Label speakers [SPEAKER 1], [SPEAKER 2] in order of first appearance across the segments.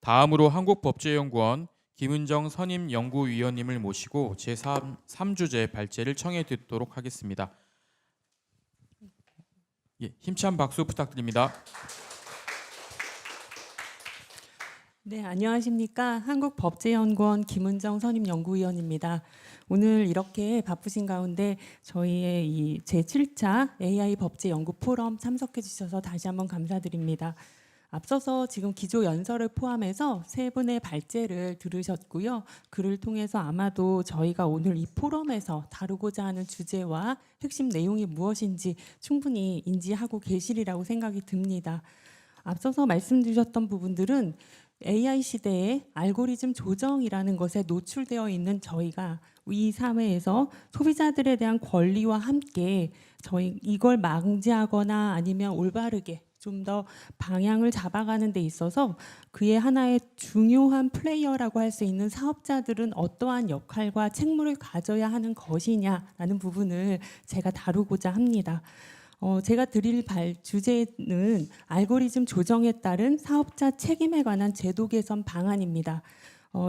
[SPEAKER 1] 다음으로 한국법제연구원 김은정 선임연구위원님을 모시고 제3주제 발제를 청해 듣도록 하겠습니다. 예, 힘찬 박수 부탁드립니다.
[SPEAKER 2] 네, 안녕하십니까. 한국법제연구원 김은정 선임연구위원입니다. 오늘 이렇게 바쁘신 가운데 저희의 이 제7차 AI 법제 연구 포럼 참석해 주셔서 다시 한번 감사드립니다. 앞서서 지금 기조 연설을 포함해서 세 분의 발제를 들으셨고요. 그를 통해서 아마도 저희가 오늘 이 포럼에서 다루고자 하는 주제와 핵심 내용이 무엇인지 충분히 인지하고 계시리라고 생각이 듭니다. 앞서서 말씀드렸던 부분들은 AI 시대에 알고리즘 조정이라는 것에 노출되어 있는 저희가 이 사회에서 소비자들에 대한 권리와 함께 저희 이걸 방지하거나 아니면 올바르게 좀 더 방향을 잡아가는 데 있어서 그의 하나의 중요한 플레이어라고 할 수 있는 사업자들은 어떠한 역할과 책무를 가져야 하는 것이냐라는 부분을 제가 다루고자 합니다. 제가 드릴 주제는 알고리즘 조정에 따른 사업자 책임에 관한 제도 개선 방안입니다.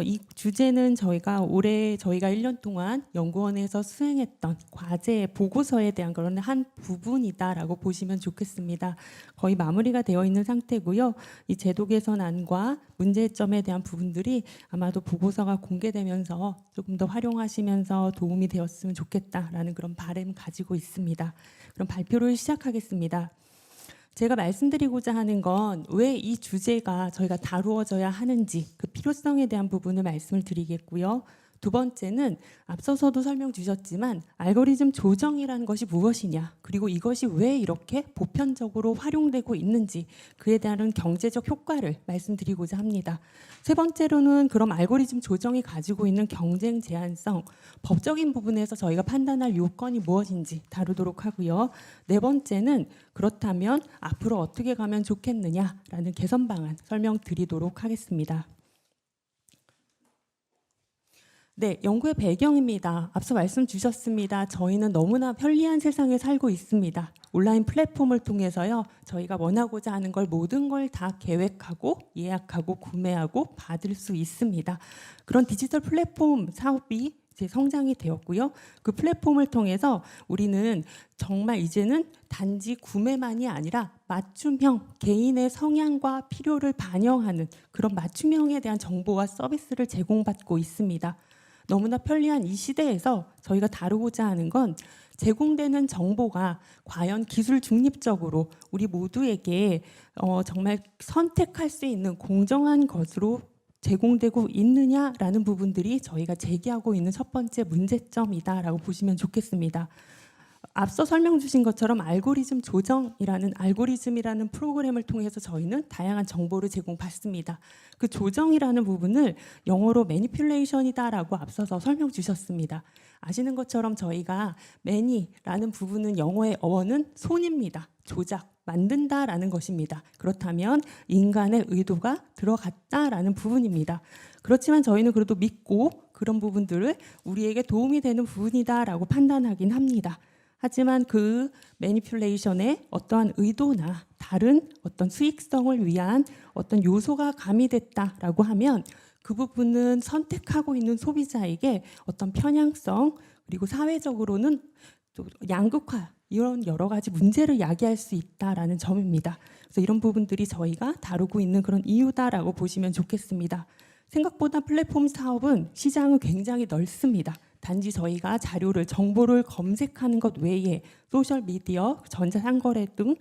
[SPEAKER 2] 이 주제는 저희가 1년 동안 연구원에서 수행했던 과제 보고서에 대한 그런 한 부분이다라고 보시면 좋겠습니다. 거의 마무리가 되어 있는 상태고요. 이 제도 개선안과 문제점에 대한 부분들이 아마도 보고서가 공개되면서 조금 더 활용하시면서 도움이 되었으면 좋겠다라는 그런 바람 가지고 있습니다. 그럼 발표를 시작하겠습니다. 제가 말씀드리고자 하는 건 왜 이 주제가 저희가 다루어져야 하는지 그 필요성에 대한 부분을 말씀을 드리겠고요. 두 번째는 앞서서도 설명 주셨지만 알고리즘 조정이라는 것이 무엇이냐, 그리고 이것이 왜 이렇게 보편적으로 활용되고 있는지 그에 대한 경제적 효과를 말씀드리고자 합니다. 세 번째로는 그럼 알고리즘 조정이 가지고 있는 경쟁 제한성, 법적인 부분에서 저희가 판단할 요건이 무엇인지 다루도록 하고요. 네 번째는 그렇다면 앞으로 어떻게 가면 좋겠느냐라는 개선 방안 설명드리도록 하겠습니다. 네, 연구의 배경입니다. 앞서 말씀 주셨습니다. 저희는 너무나 편리한 세상에 살고 있습니다. 온라인 플랫폼을 통해서요, 저희가 원하고자 하는 걸 모든 걸 다 계획하고 예약하고 구매하고 받을 수 있습니다. 그런 디지털 플랫폼 사업이 이제 성장이 되었고요. 그 플랫폼을 통해서 우리는 정말 이제는 단지 구매만이 아니라 맞춤형, 개인의 성향과 필요를 반영하는 그런 맞춤형에 대한 정보와 서비스를 제공받고 있습니다. 너무나 편리한 이 시대에서 저희가 다루고자 하는 건 제공되는 정보가 과연 기술 중립적으로 우리 모두에게 정말 선택할 수 있는 공정한 것으로 제공되고 있느냐라는 부분들이 저희가 제기하고 있는 첫 번째 문제점이다라고 보시면 좋겠습니다. 앞서 설명 주신 것처럼 알고리즘이라는 프로그램을 통해서 저희는 다양한 정보를 제공받습니다. 그 조정이라는 부분을 영어로 매니퓰레이션이다라고 앞서서 설명 주셨습니다. 아시는 것처럼 저희가 매니라는 부분은 영어의 어원은 손입니다. 조작, 만든다라는 것입니다. 그렇다면 인간의 의도가 들어갔다라는 부분입니다. 그렇지만 저희는 그래도 믿고 그런 부분들을 우리에게 도움이 되는 부분이다라고 판단하긴 합니다. 하지만 그 매니퓰레이션에 어떠한 의도나 다른 어떤 수익성을 위한 어떤 요소가 가미됐다라고 하면 그 부분은 선택하고 있는 소비자에게 어떤 편향성, 그리고 사회적으로는 또 양극화, 이런 여러 가지 문제를 야기할 수 있다라는 점입니다. 그래서 이런 부분들이 저희가 다루고 있는 그런 이유다라고 보시면 좋겠습니다. 생각보다 플랫폼 사업은 시장은 굉장히 넓습니다. 단지 저희가 정보를 검색하는 것 외에 소셜미디어, 전자상거래 등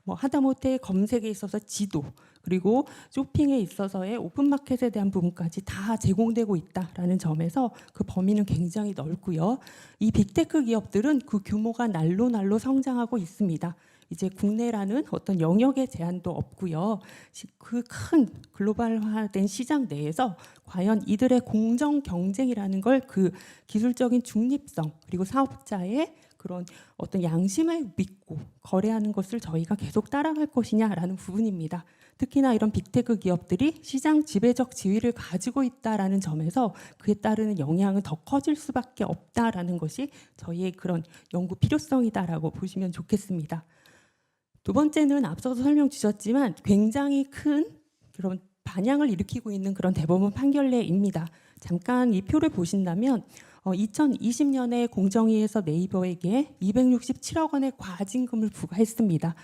[SPEAKER 2] 하다못해 검색에 있어서 지도, 그리고 쇼핑에 있어서의 오픈마켓에 대한 부분까지 다 제공되고 있다라는 점에서 그 범위는 굉장히 넓고요. 이 빅테크 기업들은 그 규모가 날로 성장하고 있습니다. 이제 국내라는 어떤 영역의 제한도 없고요. 그 큰 글로벌화된 시장 내에서 과연 이들의 공정 경쟁이라는 걸 그 기술적인 중립성, 그리고 사업자의 그런 어떤 양심을 믿고 거래하는 것을 저희가 계속 따라갈 것이냐라는 부분입니다. 특히나 이런 빅테크 기업들이 시장 지배적 지위를 가지고 있다라는 점에서 그에 따르는 영향은 더 커질 수밖에 없다라는 것이 저희의 그런 연구 필요성이다라고 보시면 좋겠습니다. 두 번째는 앞서서 설명 주셨지만 굉장히 큰 그런 반향을 일으키고 있는 그런 대법원 판결례입니다. 잠깐 이 표를 보신다면 2020년에 공정위에서 네이버에게 267억 원의 과징금을 부과했습니다.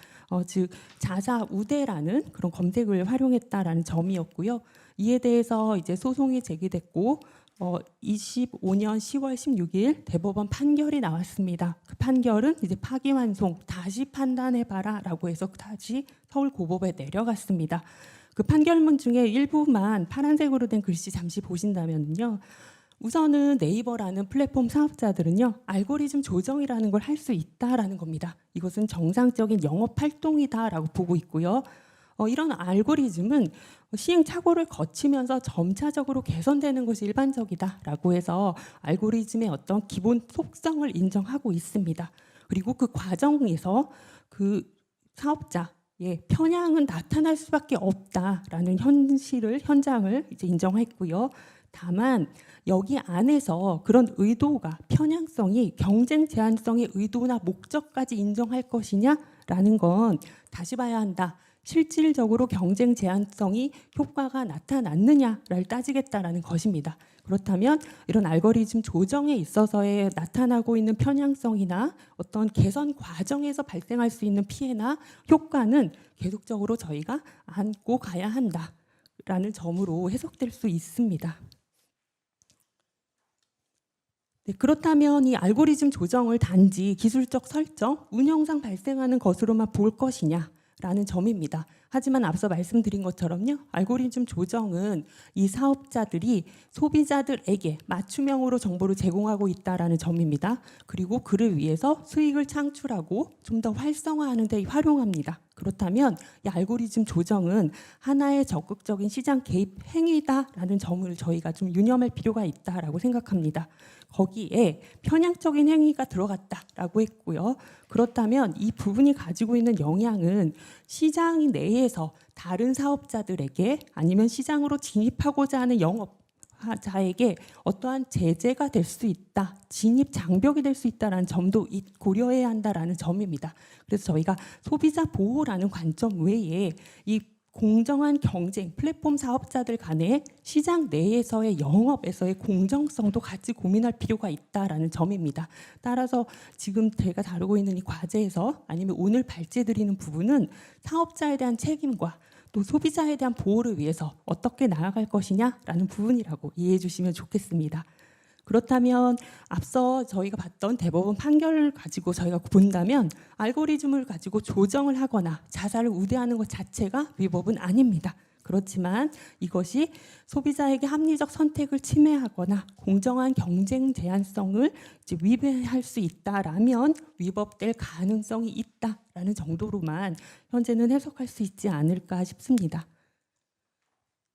[SPEAKER 2] 즉 자사 우대라는 그런 검색을 활용했다라는 점이었고요. 이에 대해서 이제 소송이 제기됐고 25년 10월 16일 대법원 판결이 나왔습니다. 그 판결은 이제 파기환송 다시 판단해봐라라고 해서 다시 서울고법에 내려갔습니다. 그 판결문 중에 일부만 파란색으로 된 글씨 잠시 보신다면요. 우선은 네이버라는 플랫폼 사업자들은요, 알고리즘 조정이라는 걸 할 수 있다라는 겁니다. 이것은 정상적인 영업 활동이다라고 보고 있고요. 이런 알고리즘은 시행착오를 거치면서 점차적으로 개선되는 것이 일반적이다라고 해서 알고리즘의 어떤 기본 속성을 인정하고 있습니다. 그리고 그 과정에서 그 사업자의 편향은 나타날 수밖에 없다라는 현장을 이제 인정했고요. 다만 여기 안에서 그런 의도가 편향성이 경쟁 제한성의 의도나 목적까지 인정할 것이냐라는 건 다시 봐야 한다. 실질적으로 경쟁 제한성이 효과가 나타났느냐를 따지겠다라는 것입니다. 그렇다면 이런 알고리즘 조정에 있어서의 나타나고 있는 편향성이나 어떤 개선 과정에서 발생할 수 있는 피해나 효과는 계속적으로 저희가 안고 가야 한다라는 점으로 해석될 수 있습니다. 네, 그렇다면 이 알고리즘 조정을 단지 기술적 설정, 운영상 발생하는 것으로만 볼 것이냐라는 점입니다. 하지만 앞서 말씀드린 것처럼요, 알고리즘 조정은 이 사업자들이 소비자들에게 맞춤형으로 정보를 제공하고 있다라는 점입니다. 그리고 그를 위해서 수익을 창출하고 좀 더 활성화하는 데 활용합니다. 그렇다면 이 알고리즘 조정은 하나의 적극적인 시장 개입 행위다라는 점을 저희가 좀 유념할 필요가 있다라고 생각합니다. 거기에 편향적인 행위가 들어갔다라고 했고요. 그렇다면 이 부분이 가지고 있는 영향은 시장 내에서 다른 사업자들에게 아니면 시장으로 진입하고자 하는 영업자에게 어떠한 제재가 될 수 있다, 진입 장벽이 될 수 있다라는 점도 고려해야 한다라는 점입니다. 그래서 저희가 소비자 보호라는 관점 외에 이 공정한 경쟁, 플랫폼 사업자들 간의 시장 내에서의 영업에서의 공정성도 같이 고민할 필요가 있다라는 점입니다. 따라서 지금 제가 다루고 있는 이 과제에서 아니면 오늘 발제드리는 부분은 사업자에 대한 책임과 또 소비자에 대한 보호를 위해서 어떻게 나아갈 것이냐라는 부분이라고 이해해 주시면 좋겠습니다. 그렇다면 앞서 저희가 봤던 대법원 판결을 가지고 저희가 본다면 알고리즘을 가지고 조정을 하거나 자사를 우대하는 것 자체가 위법은 아닙니다. 그렇지만 이것이 소비자에게 합리적 선택을 침해하거나 공정한 경쟁 제한성을 이제 위배할 수 있다라면 위법될 가능성이 있다라는 정도로만 현재는 해석할 수 있지 않을까 싶습니다.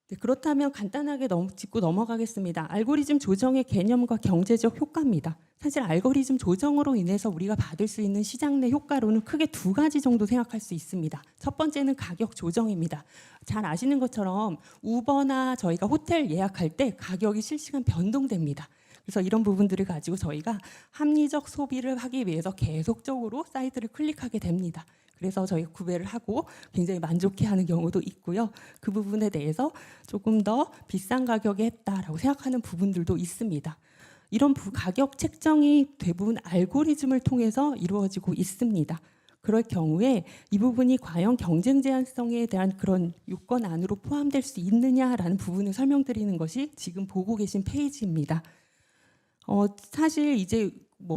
[SPEAKER 2] 네, 그렇다면 간단하게 짚고 넘어가겠습니다. 알고리즘 조정의 개념과 경제적 효과입니다. 사실 알고리즘 조정으로 인해서 우리가 받을 수 있는 시장 내 효과로는 크게 두 가지 정도 생각할 수 있습니다. 첫 번째는 가격 조정입니다. 잘 아시는 것처럼 우버나 저희가 호텔 예약할 때 가격이 실시간 변동됩니다. 그래서 이런 부분들을 가지고 저희가 합리적 소비를 하기 위해서 계속적으로 사이트를 클릭하게 됩니다. 그래서 저희가 구매를 하고 굉장히 만족해하는 경우도 있고요. 그 부분에 대해서 조금 더 비싼 가격에 했다라고 생각하는 부분들도 있습니다. 이런 가격 책정이 대부분 알고리즘을 통해서 이루어지고 있습니다. 그럴 경우에 이 부분이 과연 경쟁 제한성에 대한 그런 요건 안으로 포함될 수 있느냐라는 부분을 설명드리는 것이 지금 보고 계신 페이지입니다. 사실 이제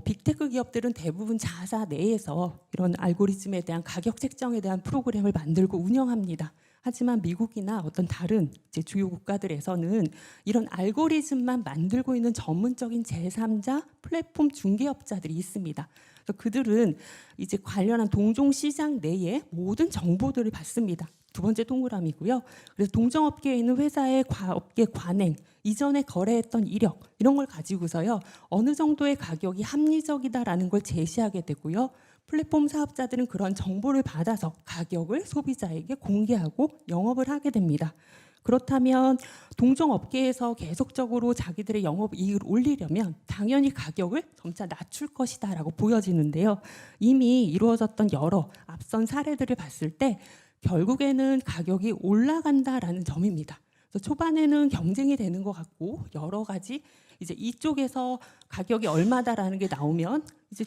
[SPEAKER 2] 빅테크 기업들은 대부분 자사 내에서 이런 알고리즘에 대한 가격 책정에 대한 프로그램을 만들고 운영합니다. 하지만 미국이나 어떤 다른 이제 주요 국가들에서는 이런 알고리즘만 만들고 있는 전문적인 제3자 플랫폼 중개업자들이 있습니다. 그래서 그들은 이제 관련한 동종 시장 내의 모든 정보들을 받습니다. 두 번째 동그라미고요. 그래서 동종업계에 있는 회사의 업계 관행, 이전에 거래했던 이력 이런 걸 가지고서요. 어느 정도의 가격이 합리적이다라는 걸 제시하게 되고요. 플랫폼 사업자들은 그런 정보를 받아서 가격을 소비자에게 공개하고 영업을 하게 됩니다. 그렇다면 동종업계에서 계속적으로 자기들의 영업이익을 올리려면 당연히 가격을 점차 낮출 것이다라고 보여지는데요. 이미 이루어졌던 여러 앞선 사례들을 봤을 때 결국에는 가격이 올라간다라는 점입니다. 그래서 초반에는 경쟁이 되는 것 같고 여러 가지 이제 이쪽에서 가격이 얼마다라는 게 나오면 이제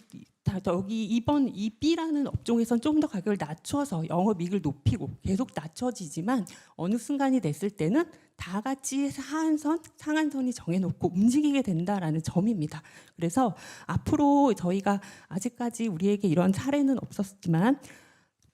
[SPEAKER 2] 여기 이번 이 B라는 업종에선 좀 더 가격을 낮춰서 영업이익을 높이고 계속 낮춰지지만 어느 순간이 됐을 때는 다 같이 하한선, 상한선이 정해놓고 움직이게 된다라는 점입니다. 그래서 앞으로 저희가 아직까지 우리에게 이런 사례는 없었지만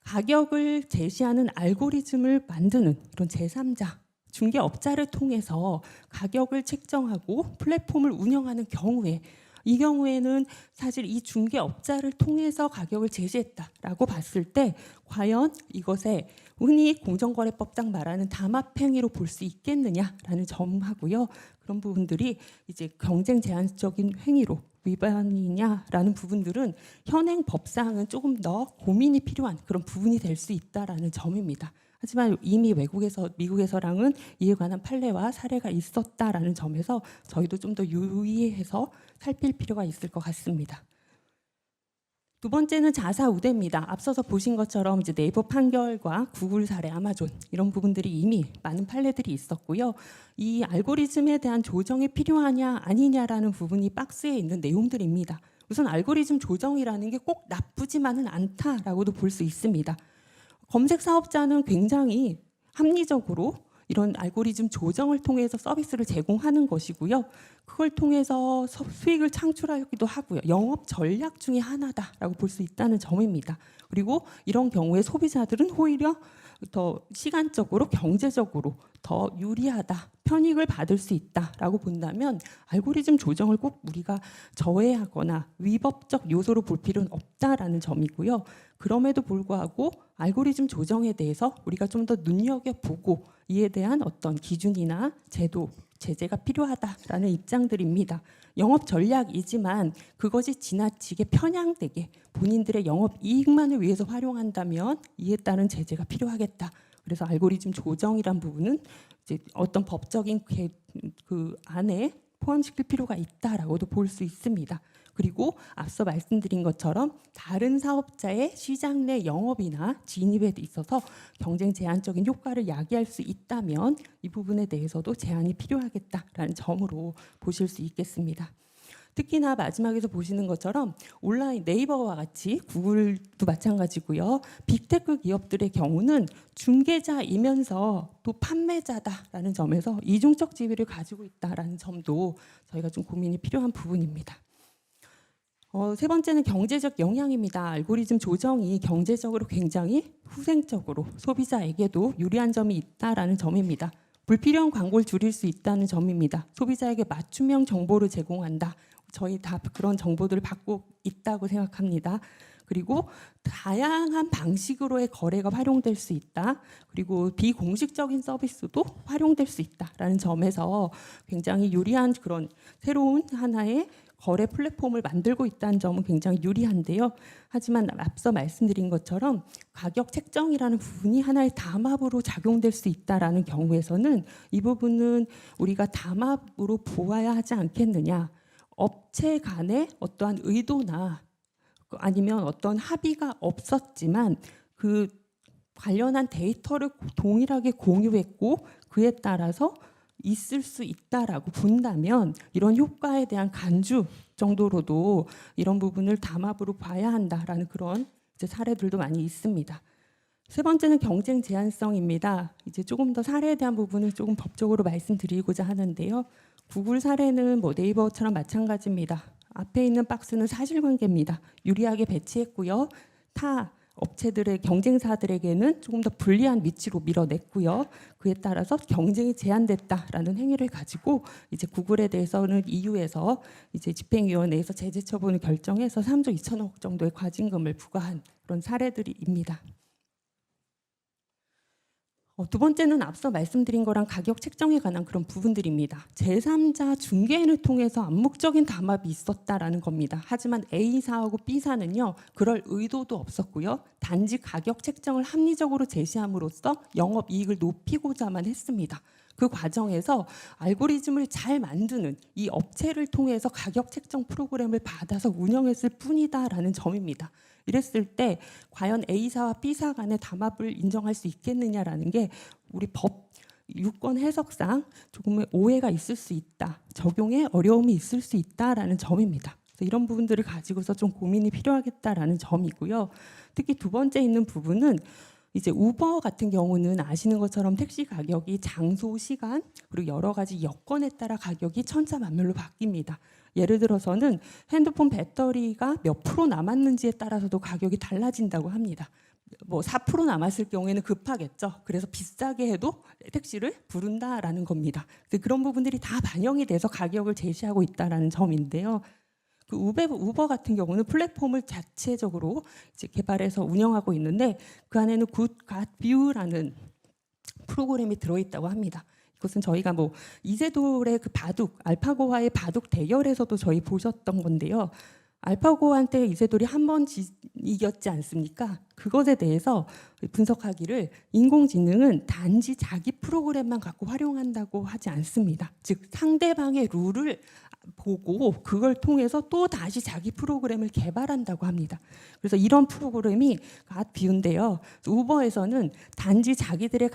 [SPEAKER 2] 가격을 제시하는 알고리즘을 만드는 이런 제3자 중개업자를 통해서 가격을 책정하고 플랫폼을 운영하는 경우에 이 경우에는 사실 이 중개업자를 통해서 가격을 제시했다라고 봤을 때 과연 이것에 흔히 공정거래법상 말하는 담합행위로 볼 수 있겠느냐라는 점하고요. 그런 부분들이 이제 경쟁 제한적인 행위로 위반이냐라는 부분들은 현행 법상은 조금 더 고민이 필요한 그런 부분이 될 수 있다라는 점입니다. 하지만 이미 외국에서 미국에서랑은 이에 관한 판례와 사례가 있었다라는 점에서 저희도 좀 더 유의해서 살필 필요가 있을 것 같습니다. 두 번째는 자사 우대입니다. 앞서서 보신 것처럼 이제 네이버 판결과 구글 사례, 아마존 이런 부분들이 이미 많은 판례들이 있었고요. 이 알고리즘에 대한 조정이 필요하냐 아니냐라는 부분이 박스에 있는 내용들입니다. 우선 알고리즘 조정이라는 게 꼭 나쁘지만은 않다라고도 볼 수 있습니다. 검색 사업자는 굉장히 합리적으로 이런 알고리즘 조정을 통해서 서비스를 제공하는 것이고요. 그걸 통해서 수익을 창출하기도 하고요. 영업 전략 중에 하나다라고 볼 수 있다는 점입니다. 그리고 이런 경우에 소비자들은 오히려 더 시간적으로 경제적으로 더 유리하다, 편익을 받을 수 있다라고 본다면 알고리즘 조정을 꼭 우리가 저해하거나 위법적 요소로 볼 필요는 없다라는 점이고요. 그럼에도 불구하고 알고리즘 조정에 대해서 우리가 좀 더 눈여겨보고 이에 대한 어떤 기준이나 제도, 제재가 필요하다라는 입장들입니다. 영업 전략이지만 그것이 지나치게 편향되게 본인들의 영업 이익만을 위해서 활용한다면 이에 따른 제재가 필요하겠다. 그래서 알고리즘 조정이란 부분은 이제 어떤 법적인 그 안에 포함시킬 필요가 있다라고도 볼 수 있습니다. 그리고 앞서 말씀드린 것처럼 다른 사업자의 시장 내 영업이나 진입에 있어서 경쟁 제한적인 효과를 야기할 수 있다면 이 부분에 대해서도 제한이 필요하겠다라는 점으로 보실 수 있겠습니다. 특히나 마지막에서 보시는 것처럼 온라인 네이버와 같이 구글도 마찬가지고요. 빅테크 기업들의 경우는 중개자이면서 또 판매자다라는 점에서 이중적 지위를 가지고 있다라는 점도 저희가 좀 고민이 필요한 부분입니다. 세 번째는 경제적 영향입니다. 알고리즘 조정이 경제적으로 굉장히 후생적으로 소비자에게도 유리한 점이 있다라는 점입니다. 불필요한 광고를 줄일 수 있다는 점입니다. 소비자에게 맞춤형 정보를 제공한다. 저희 다 그런 정보들을 받고 있다고 생각합니다. 그리고 다양한 방식으로의 거래가 활용될 수 있다. 그리고 비공식적인 서비스도 활용될 수 있다라는 점에서 굉장히 유리한 그런 새로운 하나의 거래 플랫폼을 만들고 있다는 점은 굉장히 유리한데요. 하지만 앞서 말씀드린 것처럼 가격 책정이라는 부분이 하나의 담합으로 작용될 수 있다라는 경우에서는 이 부분은 우리가 담합으로 보아야 하지 않겠느냐. 업체 간의 어떠한 의도나 아니면 어떤 합의가 없었지만 그 관련한 데이터를 동일하게 공유했고 그에 따라서 있을 수 있다라고 본다면 이런 효과에 대한 간주 정도로도 이런 부분을 담합으로 봐야 한다라는 그런 이제 사례들도 많이 있습니다. 세 번째는 경쟁 제한성입니다. 이제 조금 더 사례에 대한 부분을 조금 법적으로 말씀드리고자 하는데요. 구글 사례는 뭐 네이버처럼 마찬가지입니다. 앞에 있는 박스는 사실관계입니다. 유리하게 배치했고요. 타 업체들의 경쟁사들에게는 조금 더 불리한 위치로 밀어냈고요. 그에 따라서 경쟁이 제한됐다라는 행위를 가지고 이제 구글에 대해서는 EU에서 이제 집행위원회에서 제재 처분을 결정해서 3조 2천억 정도의 과징금을 부과한 그런 사례들입니다. 두 번째는 앞서 말씀드린 거랑 가격 책정에 관한 그런 부분들입니다. 제3자 중개인을 통해서 암묵적인 담합이 있었다라는 겁니다. 하지만 A사하고 B사는요. 그럴 의도도 없었고요. 단지 가격 책정을 합리적으로 제시함으로써 영업이익을 높이고자만 했습니다. 그 과정에서 알고리즘을 잘 만드는 이 업체를 통해서 가격 책정 프로그램을 받아서 운영했을 뿐이다라는 점입니다. 이랬을 때 과연 A사와 B사 간의 담합을 인정할 수 있겠느냐라는 게 우리 법 유권 해석상 조금의 오해가 있을 수 있다, 적용에 어려움이 있을 수 있다라는 점입니다. 그래서 이런 부분들을 가지고서 좀 고민이 필요하겠다라는 점이고요. 특히 두 번째 있는 부분은 이제 우버 같은 경우는 아시는 것처럼 택시 가격이 장소, 시간 그리고 여러 가지 여건에 따라 가격이 천차만별로 바뀝니다. 예를 들어서는 핸드폰 배터리가 몇 프로 남았는지에 따라서도 가격이 달라진다고 합니다. 뭐 4% 남았을 경우에는 급하겠죠. 그래서 비싸게 해도 택시를 부른다라는 겁니다. 그런 부분들이 다 반영이 돼서 가격을 제시하고 있다라는 점인데요. 그 우버 같은 경우는 플랫폼을 자체적으로 이제 개발해서 운영하고 있는데 그 안에는 굿 갓 뷰라는 프로그램이 들어있다고 합니다. 이것은 저희가 뭐 이세돌의 그 바둑 알파고와의 바둑 대결에서도 저희 보셨던 건데요. 알파고한테 이세돌이 한 번 이겼지 않습니까? 그것에 대해서 분석하기를 인공지능은 단지 자기 프로그램만 갖고 활용한다고 하지 않습니다. 즉 상대방의 룰을 보고 그걸 통해서 또 다시 자기 프로그램을 개발한다고 합니다. 그래서 이런 프로그램이 갓비운데요. 우버에서는 단지 자기들의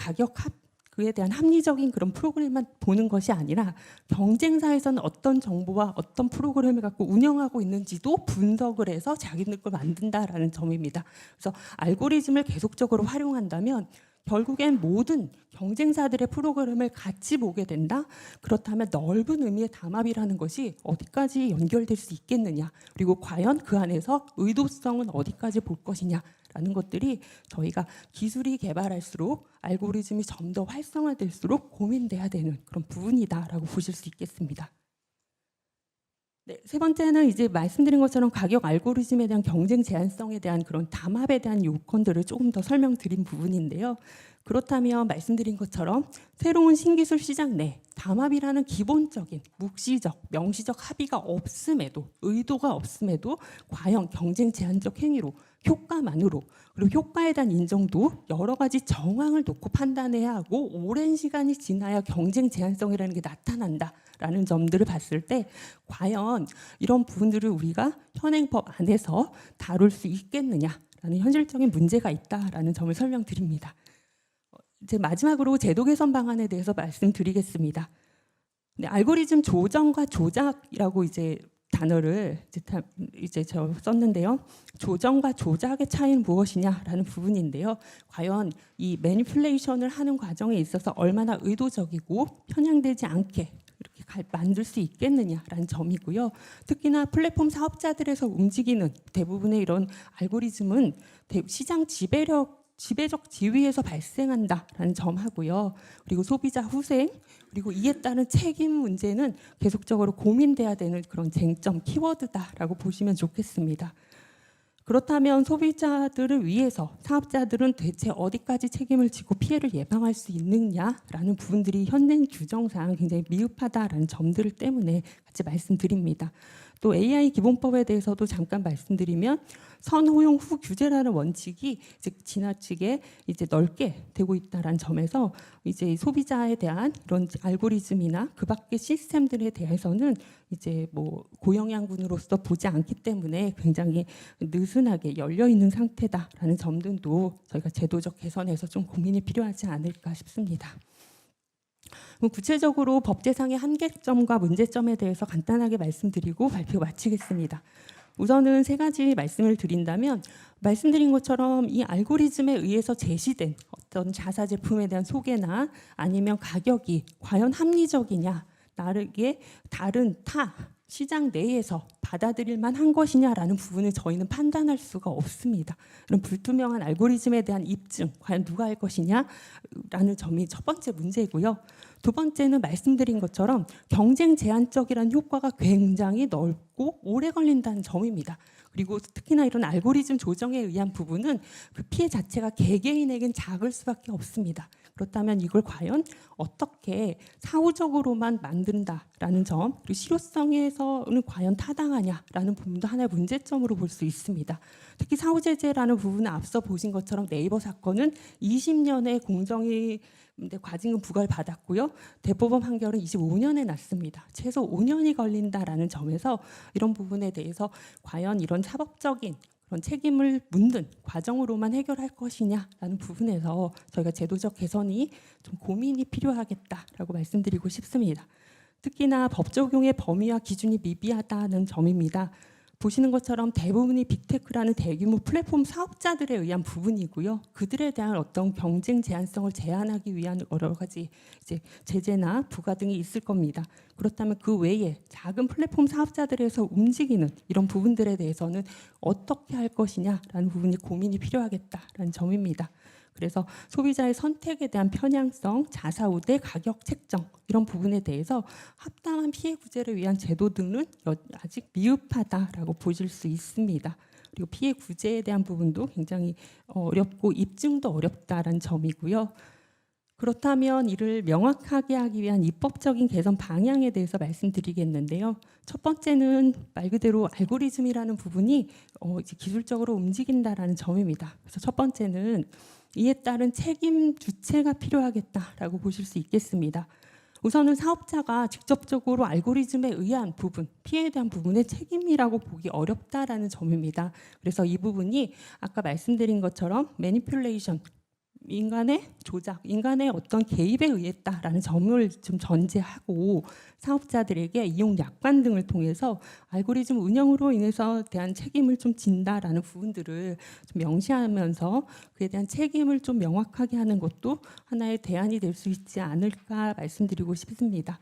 [SPEAKER 2] 그에 대한 합리적인 그런 프로그램만 보는 것이 아니라 경쟁사에서는 어떤 정보와 어떤 프로그램을 갖고 운영하고 있는지도 분석을 해서 자기들 걸 만든다라는 점입니다. 그래서 알고리즘을 계속적으로 활용한다면 결국엔 모든 경쟁사들의 프로그램을 같이 보게 된다. 그렇다면 넓은 의미의 담합이라는 것이 어디까지 연결될 수 있겠느냐. 그리고 과연 그 안에서 의도성은 어디까지 볼 것이냐라는 것들이 저희가 기술이 개발할수록 알고리즘이 좀 더 활성화될수록 고민돼야 되는 그런 부분이다라고 보실 수 있겠습니다. 네, 세 번째는 이제 말씀드린 것처럼 가격 알고리즘에 대한 경쟁 제한성에 대한 그런 담합에 대한 요건들을 조금 더 설명드린 부분인데요. 그렇다면 말씀드린 것처럼 새로운 신기술 시장 내 담합이라는 기본적인 묵시적, 명시적 합의가 없음에도 의도가 없음에도 과연 경쟁 제한적 행위로 효과만으로 그리고 효과에 대한 인정도 여러 가지 정황을 놓고 판단해야 하고 오랜 시간이 지나야 경쟁 제한성이라는 게 나타난다라는 점들을 봤을 때 과연 이런 부분들을 우리가 현행법 안에서 다룰 수 있겠느냐라는 현실적인 문제가 있다라는 점을 설명드립니다. 이제 마지막으로 제도 개선 방안에 대해서 말씀드리겠습니다. 네, 알고리즘 조정과 조작이라고 이제 단어를 이제 저 썼는데요. 조정과 조작의 차이는 무엇이냐라는 부분인데요. 과연 이 매니플레이션을 하는 과정에 있어서 얼마나 의도적이고 편향되지 않게 이렇게 만들 수 있겠느냐라는 점이고요. 특히나 플랫폼 사업자들에서 움직이는 대부분의 이런 알고리즘은 시장 지배적 지위에서 발생한다라는 점하고요. 그리고 소비자 후생 그리고 이에 따른 책임 문제는 계속적으로 고민돼야 되는 그런 쟁점 키워드다라고 보시면 좋겠습니다. 그렇다면 소비자들을 위해서 사업자들은 대체 어디까지 책임을 지고 피해를 예방할 수 있느냐라는 부분들이 현행 규정상 굉장히 미흡하다라는 점들 때문에 같이 말씀드립니다. 또 AI 기본법에 대해서도 잠깐 말씀드리면 선호용 후 규제라는 원칙이 즉 지나치게 이제 넓게 되고 있다라는 점에서 이제 소비자에 대한 이런 알고리즘이나 그 밖의 시스템들에 대해서는 이제 뭐 고영양분으로서 보지 않기 때문에 굉장히 느슨하게 열려 있는 상태다라는 점들도 저희가 제도적 개선에서 좀 고민이 필요하지 않을까 싶습니다. 구체적으로 법제상의 한계점과 문제점에 대해서 간단하게 말씀드리고 발표 마치겠습니다. 우선은 세 가지 말씀을 드린다면 말씀드린 것처럼 이 알고리즘에 의해서 제시된 어떤 자사 제품에 대한 소개나 아니면 가격이 과연 합리적이냐 나르게 다른 타 시장 내에서 받아들일 만한 것이냐라는 부분을 저희는 판단할 수가 없습니다. 그런 불투명한 알고리즘에 대한 입증 과연 누가 할 것이냐라는 점이 첫 번째 문제고요. 두 번째는 말씀드린 것처럼 경쟁 제한적이라는 효과가 굉장히 넓고 오래 걸린다는 점입니다. 그리고 특히나 이런 알고리즘 조정에 의한 부분은 그 피해 자체가 개개인에겐 작을 수밖에 없습니다. 그렇다면 이걸 과연 어떻게 사후적으로만 만든다라는 점 그리고 실효성에서는 과연 타당하냐라는 부분도 하나의 문제점으로 볼 수 있습니다. 특히 사후제재라는 부분은 앞서 보신 것처럼 네이버 사건은 20년의 공정위 과징금 부과를 받았고요. 대법원 판결은 25년에 났습니다. 최소 5년이 걸린다라는 점에서 이런 부분에 대해서 과연 이런 사법적인 그런 책임을 묻는 과정으로만 해결할 것이냐라는 부분에서 저희가 제도적 개선이 좀 고민이 필요하겠다라고 말씀드리고 싶습니다. 특히나 법 적용의 범위와 기준이 미비하다는 점입니다. 보시는 것처럼 대부분이 빅테크라는 대규모 플랫폼 사업자들에 의한 부분이고요. 그들에 대한 어떤 경쟁 제한성을 제한하기 위한 여러 가지 이제 제재나 부과 등이 있을 겁니다. 그렇다면 그 외에 작은 플랫폼 사업자들에서 움직이는 이런 부분들에 대해서는 어떻게 할 것이냐라는 부분이 고민이 필요하겠다라는 점입니다. 그래서 소비자의 선택에 대한 편향성, 자사우대, 가격 책정 이런 부분에 대해서 합당한 피해 구제를 위한 제도 등은 아직 미흡하다라고 보실 수 있습니다. 그리고 피해 구제에 대한 부분도 굉장히 어렵고 입증도 어렵다라는 점이고요. 그렇다면 이를 명확하게 하기 위한 입법적인 개선 방향에 대해서 말씀드리겠는데요. 첫 번째는 말 그대로 알고리즘이라는 부분이 이제 기술적으로 움직인다라는 점입니다. 그래서 첫 번째는 이에 따른 책임 주체가 필요하겠다라고 보실 수 있겠습니다. 우선은 사업자가 직접적으로 알고리즘에 의한 부분, 피해에 대한 부분의 책임이라고 보기 어렵다라는 점입니다. 그래서 이 부분이 아까 말씀드린 것처럼 매니퓰레이션, 인간의 조작, 인간의 어떤 개입에 의했다라는 점을 좀 전제하고 사업자들에게 이용 약관 등을 통해서 알고리즘 운영으로 인해서 대한 책임을 좀 진다라는 부분들을 좀 명시하면서 그에 대한 책임을 좀 명확하게 하는 것도 하나의 대안이 될 수 있지 않을까 말씀드리고 싶습니다.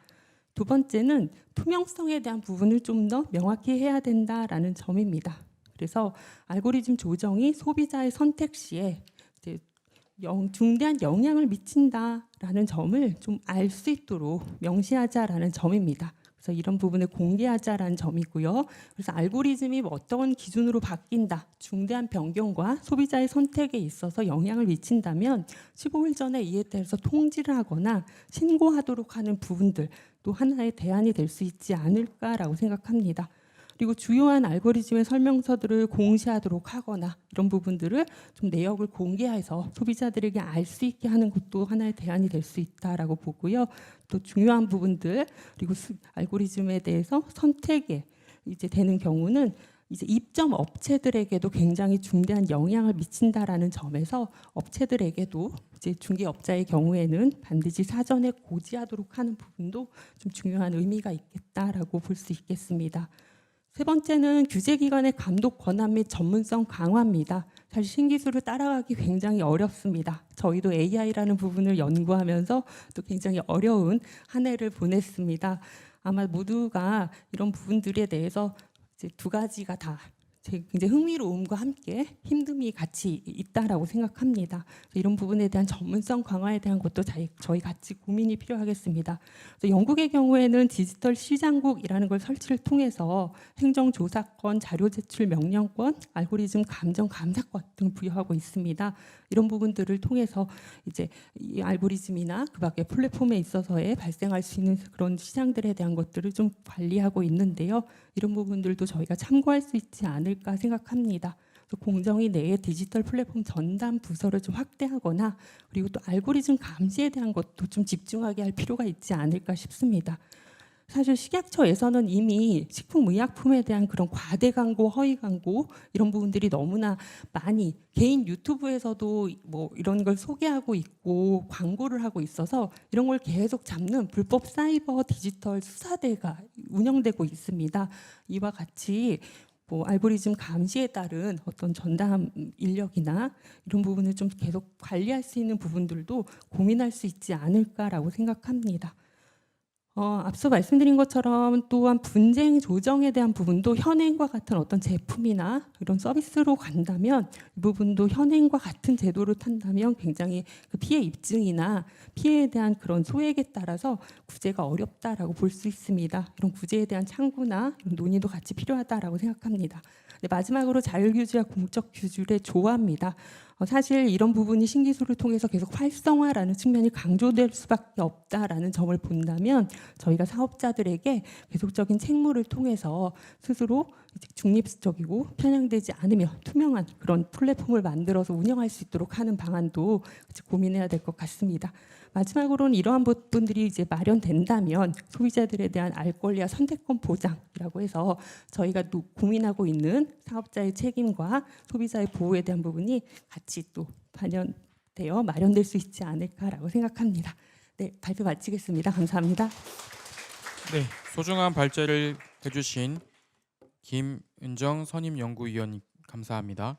[SPEAKER 2] 두 번째는 투명성에 대한 부분을 좀 더 명확히 해야 된다라는 점입니다. 그래서 알고리즘 조정이 소비자의 선택 시에 이제 중대한 영향을 미친다라는 점을 좀 알 수 있도록 명시하자라는 점입니다. 그래서 이런 부분을 공개하자라는 점이고요. 그래서 알고리즘이 어떤 기준으로 바뀐다, 중대한 변경과 소비자의 선택에 있어서 영향을 미친다면 15일 전에 이에 대해서 통지를 하거나 신고하도록 하는 부분들 또 하나의 대안이 될 수 있지 않을까라고 생각합니다. 그리고 주요한 알고리즘의 설명서들을 공시하도록 하거나 이런 부분들을 좀 내역을 공개해서 소비자들에게 알 수 있게 하는 것도 하나의 대안이 될 수 있다라고 보고요. 또 중요한 부분들 그리고 알고리즘에 대해서 선택에 이제 되는 경우는 이제 입점 업체들에게도 굉장히 중대한 영향을 미친다라는 점에서 업체들에게도 이제 중개업자의 경우에는 반드시 사전에 고지하도록 하는 부분도 좀 중요한 의미가 있겠다라고 볼 수 있겠습니다. 세 번째는 규제기관의 감독 권한 및 전문성 강화입니다. 사실 신기술을 따라가기 굉장히 어렵습니다. 저희도 AI라는 부분을 연구하면서 또 굉장히 어려운 한 해를 보냈습니다. 아마 모두가 이런 부분들에 대해서 이제 두 가지가 다 굉장히 흥미로움과 함께 힘듦이 같이 있다라고 생각합니다. 이런 부분에 대한 전문성 강화에 대한 것도 저희 같이 고민이 필요하겠습니다. 영국의 경우에는 디지털 시장국이라는 걸 설치를 통해서 행정조사권, 자료 제출 명령권, 알고리즘 감정 감사권 등을 부여하고 있습니다. 이런 부분들을 통해서 이제 이 알고리즘이나 그 밖에 플랫폼에 있어서의 발생할 수 있는 그런 시장들에 대한 것들을 좀 관리하고 있는데요. 이런 부분들도 저희가 참고할 수 있지 않을까 생각합니다. 공정위 내에 디지털 플랫폼 전담 부서를 좀 확대하거나 그리고 또 알고리즘 감시에 대한 것도 좀 집중하게 할 필요가 있지 않을까 싶습니다. 사실 식약처에서는 이미 식품의약품에 대한 그런 과대 광고, 허위 광고 이런 부분들이 너무나 많이 개인 유튜브에서도 뭐 이런 걸 소개하고 있고 광고를 하고 있어서 이런 걸 계속 잡는 불법 사이버 디지털 수사대가 운영되고 있습니다. 이와 같이 뭐 알고리즘 감시에 따른 어떤 전담 인력이나 이런 부분을 좀 계속 관리할 수 있는 부분들도 고민할 수 있지 않을까라고 생각합니다. 앞서 말씀드린 것처럼 또한 분쟁 조정에 대한 부분도 현행과 같은 어떤 제품이나 이런 서비스로 간다면 이 부분도 현행과 같은 제도를 탄다면 굉장히 그 피해 입증이나 피해에 대한 그런 소액에 따라서 구제가 어렵다라고 볼 수 있습니다. 이런 구제에 대한 참고나 이런 논의도 같이 필요하다라고 생각합니다. 네, 마지막으로 자율규제와 공적 규율의 조화입니다. 사실 이런 부분이 신기술을 통해서 계속 활성화라는 측면이 강조될 수밖에 없다라는 점을 본다면 저희가 사업자들에게 계속적인 책무를 통해서 스스로 중립적이고 편향되지 않으며 투명한 그런 플랫폼을 만들어서 운영할 수 있도록 하는 방안도 고민해야 될 것 같습니다. 마지막으로는 이러한 부분들이 이제 마련된다면 소비자들에 대한 알 권리와 선택권 보장이라고 해서 저희가 또 고민하고 있는 사업자의 책임과 소비자의 보호에 대한 부분이 같이 또 반영되어 마련될 수 있지 않을까라고 생각합니다. 네, 발표 마치겠습니다. 감사합니다.
[SPEAKER 1] 네, 소중한 발제를 해주신 김은정 선임연구위원 감사합니다.